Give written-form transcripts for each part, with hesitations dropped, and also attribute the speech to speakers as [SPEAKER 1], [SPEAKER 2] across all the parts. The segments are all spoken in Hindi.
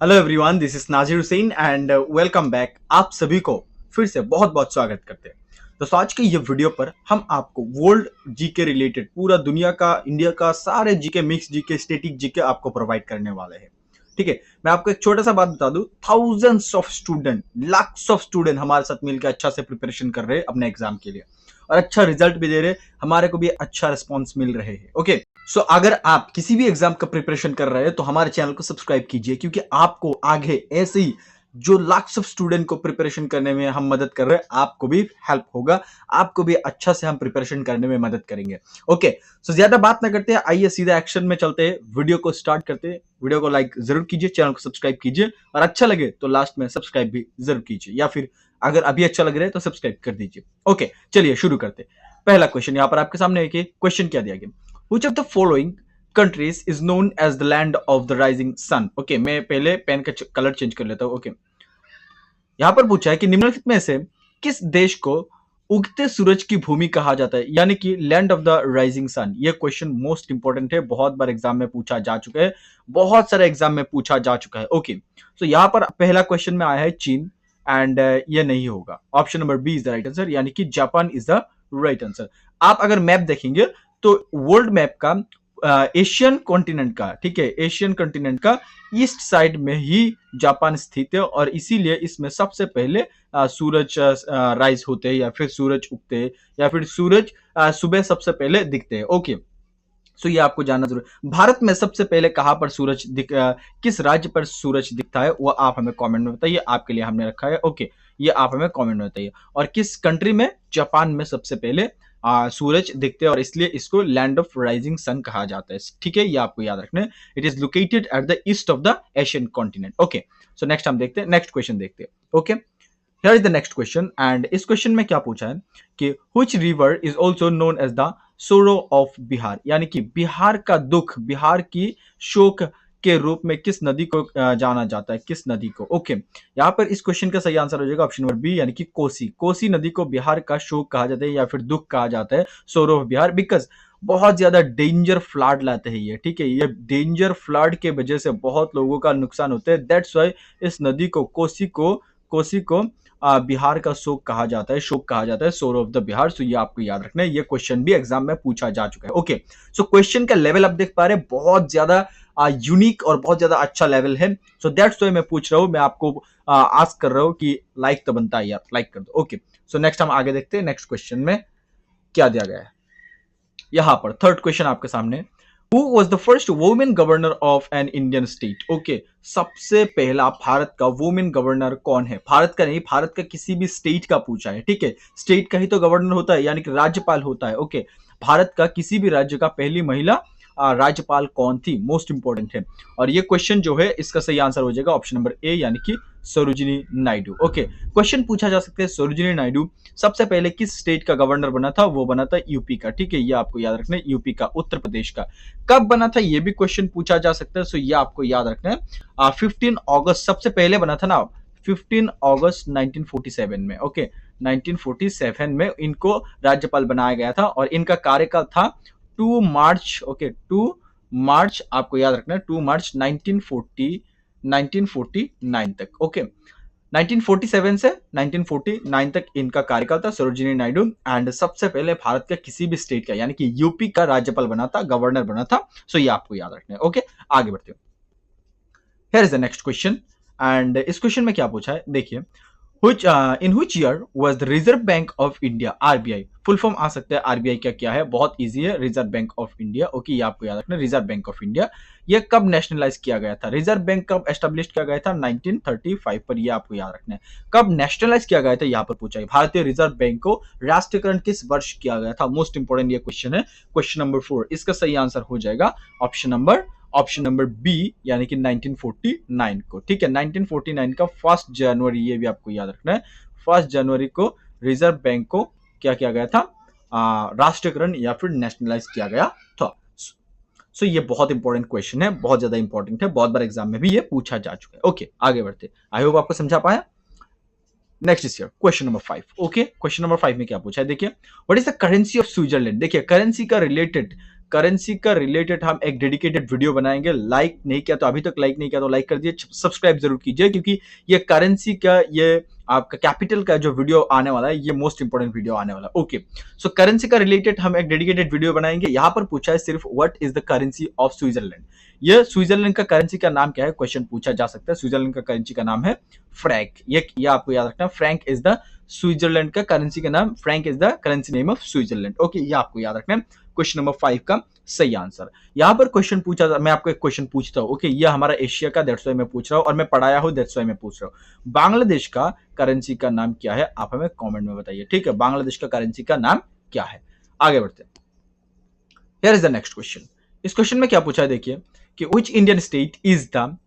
[SPEAKER 1] Hello everyone, this is Nazir Hussain and welcome back. आप सभी को फिर से बहुत बहुत स्वागत करते हैं। दोस्तों, आज के ये वीडियो पर हम आपको वर्ल्ड जीके रिलेटेड पूरा दुनिया का, इंडिया का सारे GK, mix GK, static GK आपको प्रोवाइड करने वाले हैं। ठीक है, मैं आपको एक छोटा सा बात बता दूं। Thousands of student, lakhs of student हमारे साथ मिलकर अच्छा से प्रिपरेशन कर रहे हैं अपने एग्जाम के लिए और अच्छा रिजल्ट भी दे रहे हैं। हमारे को भी अच्छा रिस्पॉन्स मिल रहे हैं। ओके, सो अगर आप किसी भी एग्जाम का प्रिपरेशन कर रहे हैं तो हमारे चैनल को सब्सक्राइब कीजिए, क्योंकि आपको आगे ऐसे ही जो लाख्स ऑफ स्टूडेंट को प्रिपरेशन करने में हम मदद कर रहे हैं, आपको भी हेल्प होगा, आपको भी अच्छा से हम प्रिपरेशन करने में मदद करेंगे। ओके, सो ज्यादा बात ना करते हैं, आइए सीधा एक्शन में चलते हैं। वीडियो को स्टार्ट करते हैं। वीडियो को लाइक जरूर कीजिए, चैनल को सब्सक्राइब कीजिए और अच्छा लगे तो लास्ट में सब्सक्राइब भी जरूर कीजिए, या फिर अगर अभी अच्छा लग रहा है तो सब्सक्राइब कर दीजिए। ओके, चलिए शुरू करते हैं। पहला क्वेश्चन यहां पर आपके सामने है कि क्वेश्चन क्या दिया गया। Which of the following countries is known as the land of the rising sun? Okay, मैं पहले पेन का कलर चेंज कर लेता हूं। ओके, यहां पर पूछा है कि निम्नलिखित में से किस देश को उगते सूरज की भूमि कहा जाता है, यानी कि land of the rising sun. ये क्वेश्चन मोस्ट इंपॉर्टेंट है, बहुत बार एग्जाम में पूछा जा चुका है, बहुत सारे एग्जाम में पूछा जा चुका है। ओके, सो यहां पर पहला क्वेश्चन में आया है चीन एंड ये नहीं होगा। Option number B is the right answer, यानी कि Japan is the right answer. आप अगर मैप देखेंगे तो वर्ल्ड मैप का एशियन कॉन्टिनेंट का, ठीक है, एशियन कॉन्टिनेंट का ईस्ट साइड में ही जापान स्थित है और इसीलिए इसमें सबसे पहले सूरज राइज होते हैं या फिर सूरज उगते हैं या फिर सूरज सुबह सबसे पहले दिखते हैं। ओके, सो ये आपको जानना जरूर। भारत में सबसे पहले कहां पर सूरज किस राज्य पर सूरज दिखता है वो आप हमें कमेंट में बताइए, आपके लिए हमने रखा है। ओके, ये आप हमें कमेंट में बताइए। और किस कंट्री में, जापान में सबसे पहले सूरज दिखते हैं और इसलिए इसको लैंड ऑफ राइजिंग सन कहा जाता है। ठीक है, ये आपको याद रखना है। It is located at the east of the Asian continent. Okay, so next हम देखते हैं, नेक्स्ट क्वेश्चन देखते हैं। Okay, here is the next question and इस क्वेश्चन में क्या पूछा है कि which river is also known as the sorrow of Bihar, यानी कि बिहार का दुख, बिहार की शोक के रूप में किस नदी को जाना जाता है, किस नदी को। ओके, यहाँ पर इस क्वेश्चन का सही आंसर हो जाएगा ऑप्शन नंबर बी, यानी कि कोसी। कोसी नदी को बिहार का शोक कहा जाता है या फिर दुख कहा जाता है, सोरो ऑफ बिहार, बिकॉज बहुत ज्यादा डेंजर फ्लड लाते हैं ये। ठीक है, ये डेंजर फ्लड के वजह से बहुत लोगों का नुकसान होता है। दैट्स वाई इस नदी को, कोसी को बिहार का शोक कहा जाता है, शोक कहा जाता है, सोर ऑफ द बिहार। सो ये आपको याद रखना है, ये क्वेश्चन भी एग्जाम में पूछा जा चुका है। ओके, सो क्वेश्चन का लेवल आप देख पा रहे हैं, बहुत ज्यादा यूनिक और बहुत ज्यादा अच्छा लेवल है। सो दैट्स वाई मैं पूछ रहा हूं, मैं आपको आस्क कर रहा हूं कि लाइक तो बनता है यार, लाइक कर दो। ओके, सो नेक्स्ट हम आगे देखते हैं, नेक्स्ट क्वेश्चन में क्या दिया गया है। यहां पर थर्ड क्वेश्चन आपके सामने, Who was the first woman governor of an Indian state? Okay, सबसे पहला भारत का वुमेन गवर्नर कौन है? भारत का नहीं, भारत का किसी भी स्टेट का पूछा है। ठीक है, स्टेट का ही तो गवर्नर होता है, यानी कि राज्यपाल होता है। ओके, भारत का किसी भी राज्य का पहली महिला राज्यपाल कौन थी, मोस्ट इंपॉर्टेंट है। और ये क्वेश्चन जो है इसका सही आंसर हो जाएगा ऑप्शन नंबर ए, यानी कि सरोजिनी नायडू। ओके, क्वेश्चन पूछा जा सकता है सरोजिनी नायडू सबसे पहले किस स्टेट का गवर्नर बना था, वो बना था यूपी का। ठीक है, ये आपको याद रखना है, यूपी का, उत्तर प्रदेश का। कब बना था ये भी क्वेश्चन पूछा जा सकता है, सो ये आपको याद रखना है। 15 अगस्त सबसे पहले बना था ना, 15 अगस्त 1947 में। ओके, 1947 में इनको राज्यपाल बनाया गया था और इनका कार्यकाल था 2 मार्च। ओके, 2 मार्च आपको याद रखना है, 2 मार्च 1949 तक। ओके, 1947 से 1949 तक इनका कार्यकाल था, सरोजिनी नायडू। एंड सबसे पहले भारत का किसी भी स्टेट का, यानी कि यूपी का राज्यपाल बना था, गवर्नर बना था। सो ये आपको याद रखना है। ओके, आगे बढ़ते हैं। Here is the next question and इस क्वेश्चन में क्या पूछा है, देखिए। In which year was the Reserve Bank of India, RBI, full form आ सकता है आरबीआई का क्या है, बहुत इजी है, Reserve Bank of India. Okay, ये आपको याद रखना है, रिजर्व बैंक ऑफ इंडिया। ये कब नेशनलाइज किया गया था, रिजर्व बैंक कब एस्टेब्लिश किया गया था, 1935 पर, ये आपको याद रखना है। कब नेशनलाइज किया गया था यहाँ पर पूछा है। भारतीय रिजर्व बैंक को राष्ट्रीयकरण किस वर्ष किया गया था, मोस्ट इंपोर्टेंट ये क्वेश्चन है, क्वेश्चन नंबर 4। इसका सही आंसर हो जाएगा ऑप्शन नंबर बी, यानी कि 1949 को। ठीक है, 1949 का 1 जनवरी, ये भी आपको याद रखना है, 1 जनवरी को रिजर्व बैंक को क्या किया गया था, राष्ट्रीयकरण या फिर नेशनलाइज किया गया था। सो ये बहुत इंपॉर्टेंट क्वेश्चन है, बहुत ज्यादा इंपॉर्टेंट है, बहुत बार एग्जाम में भी ये पूछा जा चुका है। ओके, आगे बढ़ते, आई होप आपको समझा पाया। Next is here question number 5। Okay, question number 5 में क्या पूछा है, देखिए। What is the currency of Switzerland. देखिए, करेंसी का रिलेटेड करेंसी का रिलेटेड हम एक डेडिकेटेड वीडियो बनाएंगे। लाइक नहीं किया तो अभी तक लाइक नहीं किया तो लाइक कर दिए, सब्सक्राइब जरूर कीजिए, क्योंकि ये करेंसी का, ये आपका कैपिटल का जो वीडियो आने वाला है, ये मोस्ट इंपोर्टेंट वीडियो आने वाला है। ओके, सो करेंसी का रिलेटेड हम एक डेडिकेटेड वीडियो बनाएंगे। यहाँ पर पूछा है सिर्फ what is the currency of Switzerland. ये स्विट्जरलैंड का करेंसी का नाम क्या है, क्वेश्चन पूछा जा सकता है। स्विट्जरलैंड का करेंसी का नाम है फ्रैंक। ये आपको याद रखना, फ्रैंक इज द स्विट्जरलैंड का करेंसी का नाम, Frank is the currency name of Switzerland. Okay, ये आपको याद रखना है। क्वेश्चन नंबर 5 का सही आंसर। यहां पर क्वेश्चन पूछा, मैं आपको एक क्वेश्चन पूछता हूं। ओके, ये हमारा एशिया का, दैट्स व्हाई मैं पूछ रहा हूं, और मैं पढ़ाया हूं, दैट्स व्हाई मैं पूछ रहा हूं। बांग्लादेश का करेंसी का नाम क्या है, आप हमें कमेंट में बताइए। ठीक है, बांग्लादेश का करेंसी का नाम क्या है। आगे बढ़ते हैं। Here is the next question. इस क्वेश्चन में क्या पूछा है, देखिए कि which Indian state is the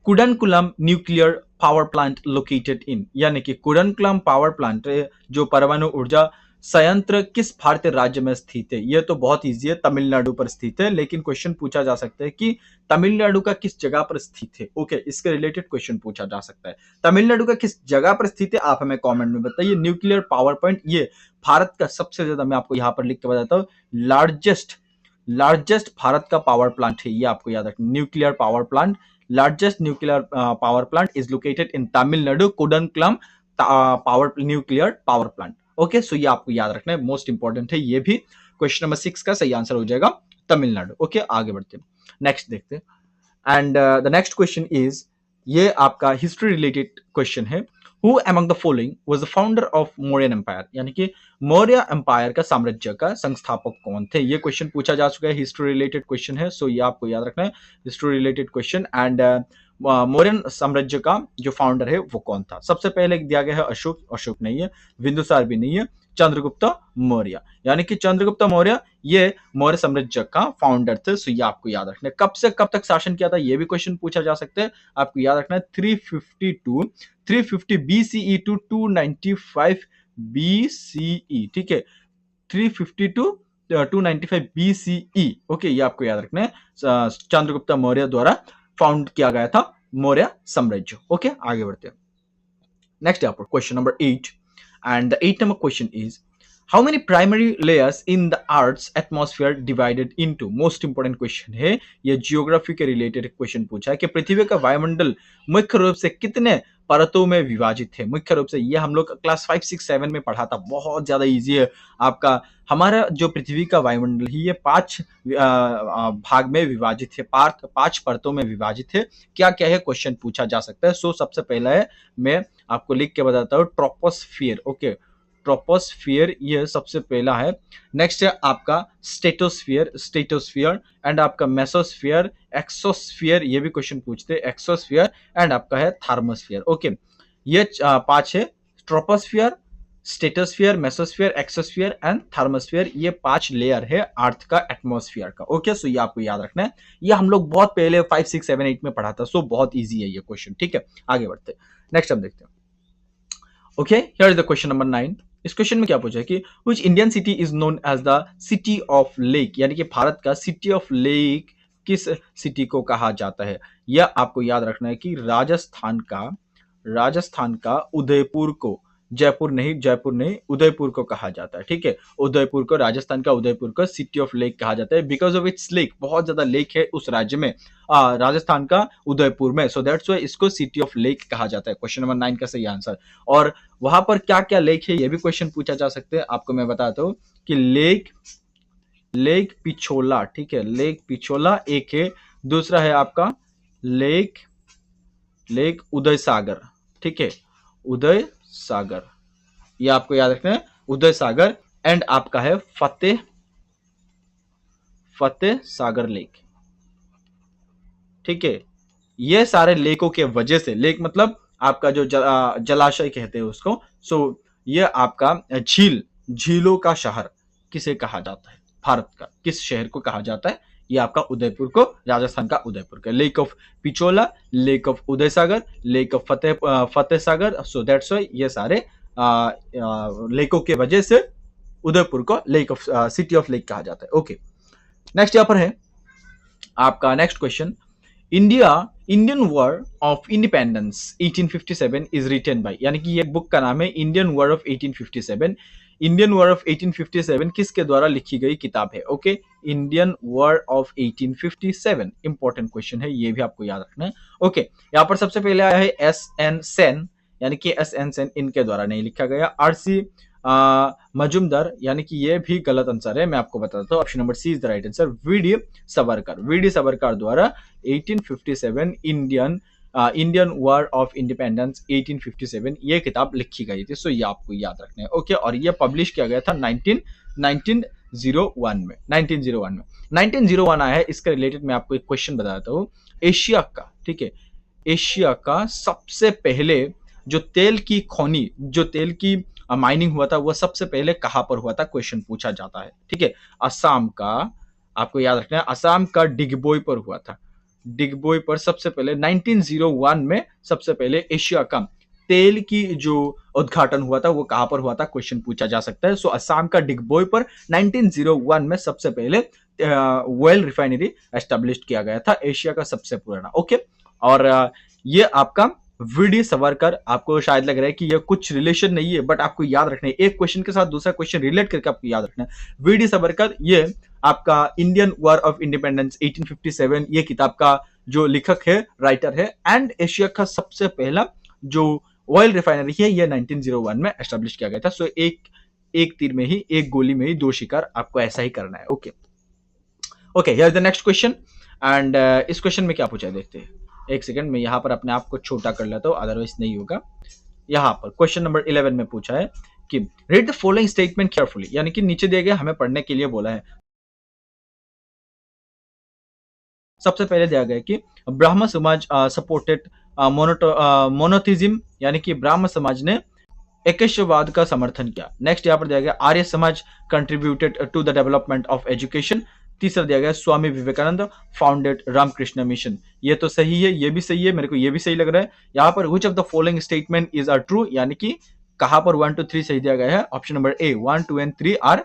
[SPEAKER 1] Kudankulam nuclear power plant located in, यानी कि कुडनकुलम पावर प्लांट जो परमाणु ऊर्जा संयंत्र किस भारतीय राज्य में स्थित है। यह तो बहुत इजी है, तमिलनाडु पर स्थित है, लेकिन क्वेश्चन पूछा जा सकता है कि तमिलनाडु का किस जगह पर स्थित है। ओके, इसके रिलेटेड क्वेश्चन पूछा जा सकता है। तमिलनाडु का किस जगह पर स्थित है, आप हमें कमेंट में बताइए। न्यूक्लियर पावर प्लांट, ये भारत का सबसे ज्यादा, मैं आपको यहां पर लिख के बताता हूं, लार्जेस्ट भारत का पावर प्लांट है। ये आपको याद रखना, nuclear power plant, largest nuclear power plant is located in Tamil Nadu, Kudankulam power nuclear power plant. Okay, so ये आपको याद रखना है, मोस्ट इंपॉर्टेंट है ये भी। क्वेश्चन नंबर 6 का सही आंसर हो जाएगा तमिलनाडु। ओके, आगे बढ़ते हैं, नेक्स्ट देखते हैं। And the next question is, ये आपका हिस्ट्री रिलेटेड क्वेश्चन है। Who among the following was the founder of Mauryan Empire, यानी कि मौर्य एम्पायर का, साम्राज्य का संस्थापक कौन थे। ये क्वेश्चन पूछा जा चुका है, हिस्ट्री रिलेटेड क्वेश्चन है, सो ये आपको याद रखना है, history related question. And Mauryan साम्राज्य का जो फाउंडर है वो कौन था। सबसे पहले दिया गया है अशोक, अशोक नहीं है, बिंदुसार भी नहीं है, चंद्रगुप्त मौर्य, यानी कि चंद्रगुप्त मौर्य ये मौर्य साम्राज्य का फाउंडर थे। सो ये आपको याद रखना है। कब से कब तक शासन किया था, ये भी क्वेश्चन पूछा जा सकता है, आपको याद रखना है। 350 BCE टू 295 BCE, ठीक है, 350 टू 295 BCE। ओके, ये आपको याद रखना है, चंद्रगुप्त मौर्य द्वारा फाउंड किया गया था मौर्य साम्राज्य। ओके, आगे बढ़ते हैं। नेक्स्ट यहाँ पर question number 8, and the 8 number question is, how many primary layers in the earth's atmosphere divided into. Most important question है, ये जियोग्राफी के रिलेटेड क्वेश्चन पूछा है कि पृथ्वी का वायुमंडल मुख्य रूप से कितने परतों में विभाजित है। मुख्य रूप से ये हम लोग क्लास 5, 6, 7 में पढ़ा था, बहुत ज्यादा इजी है आपका। हमारा जो पृथ्वी का वायुमंडल है, ये 5 भाग में विभाजित है, 5 परतों में विभाजित है। क्या क्या है, क्वेश्चन पूछा जा सकता है। सो सबसे पहला है, मैं आपको लिख के बताता हूँ, ट्रोपोस्फियर। ओके, ट्रोपोस्फियर ये सबसे पहला है। नेक्स्ट है आपका स्टेटोस्फियर एंड आपका मेसोस्फियर, एक्सोस्फियर, ये भी क्वेश्चन पूछते हैं, एक्सोस्फियर एंड आपका है थर्मोस्फियर। ओके, ये 5 है, troposphere, stratosphere, mesosphere, exosphere and thermosphere. ये 5 लेयर है अर्थ का, एटमॉस्फेयर का। ओके, सो ये आपको याद रखना है, ये हम लोग बहुत पहले 5, 6, 7, 8 में पढ़ा था। सो बहुत ईजी है ये क्वेश्चन। ठीक है, आगे बढ़ते हैं, नेक्स्ट हम देखते हैं। Okay, here is the question number 9। इस क्वेश्चन में क्या पूछा है कि which Indian city is known as the city of lake, यानी कि भारत का सिटी ऑफ लेक किस सिटी को कहा जाता है। यह आपको याद रखना है कि राजस्थान का उदयपुर को, जयपुर नहीं, उदयपुर को कहा जाता है। ठीक है, उदयपुर को, राजस्थान का उदयपुर को सिटी ऑफ लेक कहा जाता है, बिकॉज ऑफ इट्स लेक, बहुत ज्यादा लेक है उस राज्य में, राजस्थान का उदयपुर में। सो दैट्स व्हाई इसको सिटी ऑफ लेक कहा जाता है। क्वेश्चन नंबर 9 का सही आंसर। और वहां पर क्या क्या लेक है, ये भी क्वेश्चन पूछा जा सकता है। आपको मैं बताता हूँ कि लेक पिछोला, ठीक है, लेक पिछोला एक है, दूसरा है आपका लेक उदय सागर। ठीक है, उदय सागर, ये आपको याद रखना है, उदय सागर एंड आपका है फतेह सागर लेक। ठीक है, ये सारे लेकों के वजह से, लेक मतलब आपका जो जलाशय कहते हैं उसको। सो ये आपका झीलों का शहर किसे कहा जाता है, भारत का किस शहर को कहा जाता है, ये आपका उदयपुर को, राजस्थान का उदयपुर का। Lake of Pichola, lake of Udai Sagar, lake of Fateh Sagar. So that's why ये सारे लेकों के वजह से उदयपुर को lake of city of lake कहा जाता है। ओके, नेक्स्ट यहाँ पर है आपका next question. Indian war of independence 1857 is written by, यानी कि ये बुक का नाम है Indian war of 1857। Indian war of 1857 किसके द्वारा लिखी गई किताब है? Okay, Indian war of 1857 important question है, ये भी आपको याद रखना है। ओके, यहाँ पर सबसे पहले आया है एस एन सेन, यानी कि एस एन सेन इनके द्वारा नहीं लिखा गया। आरसी मजुमदार, यानी कि ये भी गलत आंसर है, मैं आपको बताता हूँ। Option number C is the right answer. V D Savarkar, V D Savarkar द्वारा 1857 इंडियन वॉर ऑफ इंडिपेंडेंस 1857 ये किताब लिखी गई थी। सो ये आपको याद रखना है। ओके, और ये पब्लिश किया गया था 1901 में। 1901 आया है। इसके रिलेटेड मैं आपको एक क्वेश्चन बताता हूँ। एशिया का, ठीक है, एशिया का सबसे पहले जो तेल की खोनी, जो तेल की माइनिंग हुआ था, वो सबसे पहले कहां पर हुआ था? क्वेश्चन पूछा जाता है। ठीक है, असम का, आपको याद रखना है, असम का डिगबोई पर हुआ था। डिगबोई पर सबसे पहले 1901 में सबसे पहले एशिया का तेल की जो उद्घाटन हुआ था वो कहां पर हुआ था? क्वेश्चन पूछा जा सकता है। सो असम का डिगबोई पर 1901 में सबसे पहले ऑयल रिफाइनरी एस्टेब्लिश किया गया था, एशिया का सबसे पुराना। ओके, और ये आपका वीडी सावरकर, आपको शायद लग रहा है कि ये कुछ रिलेशन नहीं है, बट आपको याद रखना है, एक क्वेश्चन के साथ दूसरा क्वेश्चन रिलेट करके आपको याद रखना है। वीडी सावरकर ये आपका इंडियन वॉर ऑफ इंडिपेंडेंस 1857 ये किताब का जो लेखक है, राइटर है, एंड एशिया का सबसे पहला जो ऑयल रिफाइनरी है ये 1901 में एस्टेब्लिश किया गया था। सो एक तीर में ही, एक गोली में ही दो शिकार, आपको ऐसा ही करना है। Okay okay, here is the next question, and इस क्वेश्चन में क्या पूछा है देखते हैं। एक सेकंड, मैं यहां पर अपने आप को छोटा कर लेता हूं, अदरवाइज नहीं होगा। यहां पर क्वेश्चन नंबर 11 में पूछा है कि read the following statement carefully, यानी कि नीचे दिए गए हमें पढ़ने के लिए बोला है। सबसे पहले दिया गया कि ब्राह्मण समाज सपोर्टेड मोनोथिज्म, यानी कि ब्राह्मण समाज ने एकशवाद का समर्थन किया। नेक्स्ट यहाँ पर दिया गया Arya Samaj contributed to the development of education. तीसरा दिया गया स्वामी विवेकानंद फाउंडेड रामकृष्ण मिशन। ये तो सही है, ये भी सही है, मेरे को ये भी सही लग रहा है। यहाँ पर which of the following statement is are true, यानी कि कहां पर 1 2 3 सही दिया गया है? Option number A 1 2 and 3 are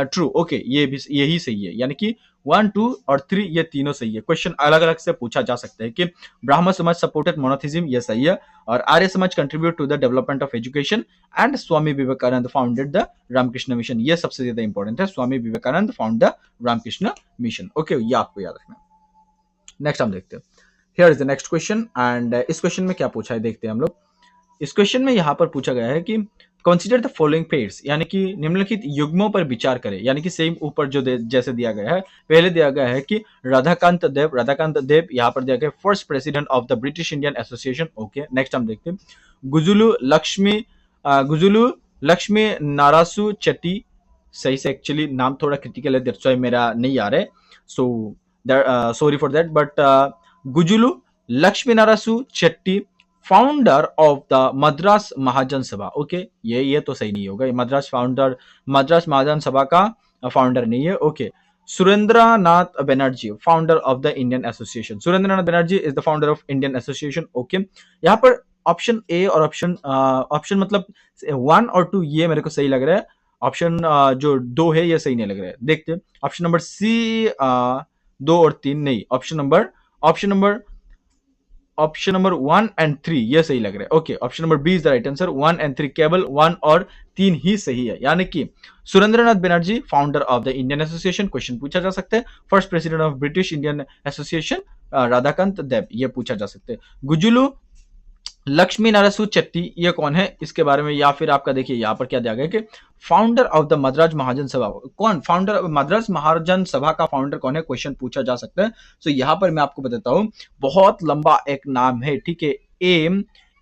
[SPEAKER 1] true. Okay, ये भी यही सही है, यानी कि 1 2 और 3 ये तीनों सही है। क्वेश्चन अलग अलग से पूछा जा सकता है कि ब्राह्मण समाज सपोर्टेड मोनोथिज्म, ये सही है, और Arya Samaj contribute to the development of education, and Swami Vivekananda founded the Ramakrishna mission, ये सबसे ज्यादा इंपॉर्टेंट है। Swami Vivekananda found the Ramakrishna mission. Okay, ये आपको याद रखना है। नेक्स्ट हम देखते हैं, here is the next question, and इस क्वेश्चन में क्या पूछा है देखते हैं हम लोग। इस क्वेश्चन में यहां पर पूछा गया है कि कंसीडर द फॉलोइंग पेयर्स, यानी कि निम्नलिखित युग्मों पर विचार करें, यानी कि सेम ऊपर जो जैसे दिया गया है। पहले दिया गया है कि राधाकांत देव यहाँ पर दिया गया first president of the British Indian association. Okay, next हम देखते हैं गुजुलू लक्ष्मी नारासु चेट्टी। सही से एक्चुअली नाम थोड़ा क्रिटिकल है, दैट्स व्हाई मेरा नहीं आ रहा है, so sorry for that, but Gazulu Lakshmi Narasu Chetty founder of the Madras Mahajana Sabha. Okay, ये तो सही नहीं होगा, मद्रास महाजन सभा का फाउंडर नहीं है। Okay, Surendranath Banerjee founder of the Indian association. Surendranath Banerjee is the founder of Indian association. Okay, यहाँ पर ऑप्शन ए और ऑप्शन मतलब 1 और 2 ये मेरे को सही लग रहा है। ऑप्शन जो 2 है ये सही नहीं लग रहा है। देखते हैं ऑप्शन नंबर सी 2 और 3 नहीं, ऑप्शन नंबर 1 एंड 3 ये सही लग रहा है। Okay, option number B is the right answer. 1 and 3, केवल 1 और 3 ही सही है, यानी कि Surendranath Banerjee founder of the Indian association, question पूछा जा सकता है। First president of British Indian association Radhakanta Deb, ये पूछा जा सकता है। गुजुलू लक्ष्मी नारासु चेट्टी ये कौन है इसके बारे में, या फिर आपका देखिए यहाँ पर क्या दिया गया कि founder of the Madras Mahajana सभा, कौन फाउंडर मद्रास महाजन सभा का फाउंडर कौन है, क्वेश्चन पूछा जा सकता है। सो यहाँ पर मैं आपको बताता हूँ, बहुत लंबा एक नाम है, ठीक है,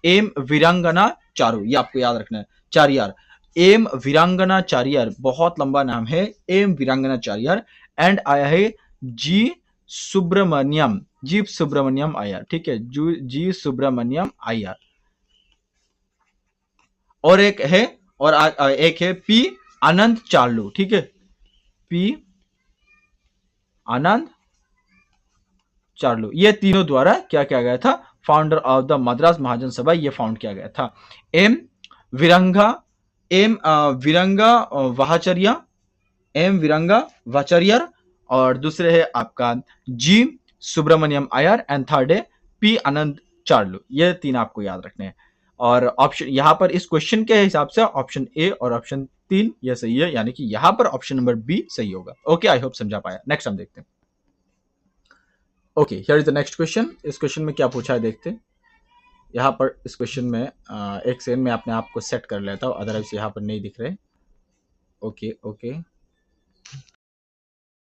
[SPEAKER 1] एम वीरांगना चारू, ये आपको याद रखना है, चारियार, एम वीरांगना चारियार, बहुत लंबा नाम है, एम वीरांगना चारियार। एंड आया है जी सुब्रमण्यम अय्यर, ठीक है, जी सुब्रमण्यम अय्यर। और एक है पी आनंद चार्लू, ठीक है, पी आनंद चार्लू, ये तीनों द्वारा क्या किया गया था? Founder of the Madras Mahajana सभा ये फाउंड किया गया था। एम विरंगा वाचरिया, और दूसरे है आपका जी सुब्रमण्यम अय्यर, एंड थर्ड है पी आनंद चार्लू, ये तीन आपको याद रखने हैं। और ऑप्शन यहाँ पर इस क्वेश्चन के हिसाब से ऑप्शन ए और ऑप्शन 3 ये सही है, यानी कि यहाँ पर ऑप्शन नंबर बी सही होगा। ओके, आई होप समझा पाया। नेक्स्ट हम देखते हैं। Okay, here is the next question. इस क्वेश्चन में क्या पूछा है देखते हैं। यहाँ पर इस क्वेश्चन में एक सेकंड में अपने आप को सेट कर लेता हूँ, अदरवाइज यहाँ पर नहीं दिख रहे। Okay okay,